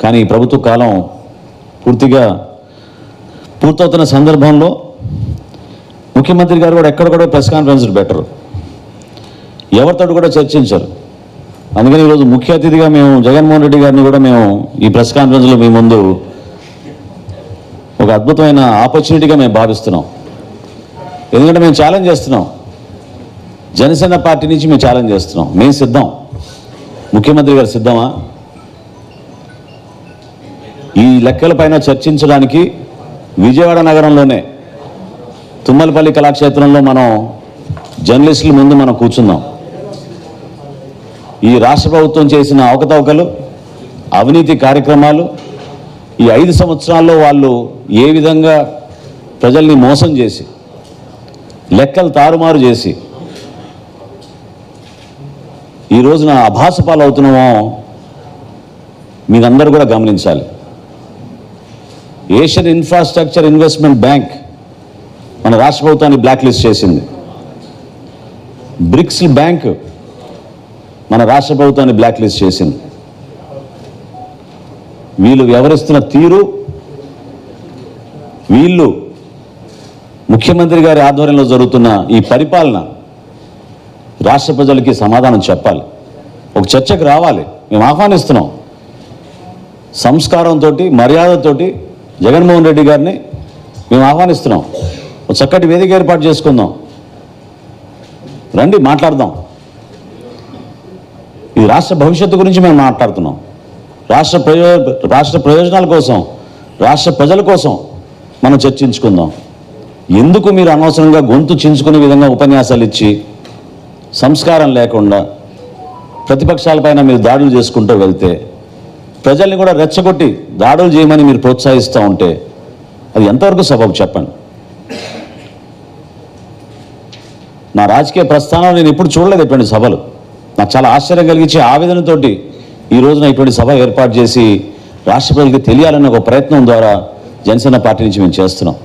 కానీ ఈ ప్రభుత్వ కాలం పూర్తవుతున్న సందర్భంలో ముఖ్యమంత్రి గారు కూడా ఎక్కడ కూడా ప్రెస్ కాన్ఫరెన్స్ పెట్టరు, ఎవరితో కూడా చర్చించరు. అందుకని ఈరోజు ముఖ్య అతిథిగా మేము జగన్మోహన్ రెడ్డి గారిని కూడా మేము ఈ ప్రెస్ కాన్ఫరెన్స్లో మీ ముందు ఒక అద్భుతమైన ఆపర్చునిటీగా మేము భావిస్తున్నాం. ఎందుకంటే మేము ఛాలెంజ్ చేస్తున్నాం, జనసేన పార్టీ నుంచి మేము ఛాలెంజ్ చేస్తున్నాం. మేము సిద్ధం, ముఖ్యమంత్రి గారు సిద్ధమా? ఈ లెక్కలపైన చర్చించడానికి విజయవాడ నగరంలోనే తుమ్మలపల్లి కళాక్షేత్రంలో మనం జర్నలిస్టుల ముందు మనం కూర్చుందాం. ఈ రాష్ట్ర ప్రభుత్వం చేసిన అవకతవకలు, అవినీతి కార్యక్రమాలు, ఈ 5 సంవత్సరాల్లో వాళ్ళు ఏ విధంగా ప్రజల్ని మోసం చేసి, లెక్కలు తారుమారు చేసి ఈ రోజున అభాసపాలు అవుతున్నామో మీరందరూ కూడా గమనించాలి. ఏషియన్ ఇన్ఫ్రాస్ట్రక్చర్ ఇన్వెస్ట్మెంట్ బ్యాంక్ మన రాష్ట్ర ప్రభుత్వాన్ని బ్లాక్ లిస్ట్ చేసింది. బ్రిక్స్ బ్యాంక్ మన రాష్ట్ర ప్రభుత్వాన్ని బ్లాక్ లిస్ట్ చేసింది. వీళ్ళు వ్యవహరిస్తున్న తీరు, వీళ్ళు ముఖ్యమంత్రి గారి ఆధ్వర్యంలో జరుగుతున్న ఈ పరిపాలన రాష్ట్ర ప్రజలకి సమాధానం చెప్పాలి, ఒక చర్చకు రావాలి. మేము ఆహ్వానిస్తున్నాం. సంస్కారంతో, మర్యాదతోటి జగన్మోహన్ రెడ్డి గారిని మేము ఆహ్వానిస్తున్నాం. ఒక చక్కటి వేదిక ఏర్పాటు చేసుకుందాం, రండి మాట్లాడదాం. ఈ రాష్ట్ర భవిష్యత్తు గురించి మేము మాట్లాడుతున్నాం. రాష్ట్ర ప్రయోజనాల కోసం, రాష్ట్ర ప్రజల కోసం మనం చర్చించుకుందాం. ఎందుకు మీరు అనవసరంగా గొంతు చించుకునే విధంగా ఉపన్యాసాలు ఇచ్చి, సంస్కారం లేకుండా ప్రతిపక్షాలపైన మీరు దాడులు చేసుకుంటూ వెళ్తే, ప్రజల్ని కూడా రెచ్చగొట్టి దాడులు చేయమని మీరు ప్రోత్సహిస్తూ ఉంటే అది ఎంతవరకు సబబు చెప్పండి. నా రాజకీయ ప్రస్థానంలో నేను ఎప్పుడు చూడలేదు ఇటువంటి సభలు. నాకు చాలా ఆశ్చర్యం కలిగించే ఆవేదనతోటి ఈ రోజున ఇటువంటి సభ ఏర్పాటు చేసి రాష్ట్ర ప్రజలకు తెలియాలన్న ఒక ప్రయత్నం ద్వారా జనసేన పార్టీ నుంచి మేము చేస్తున్నాం.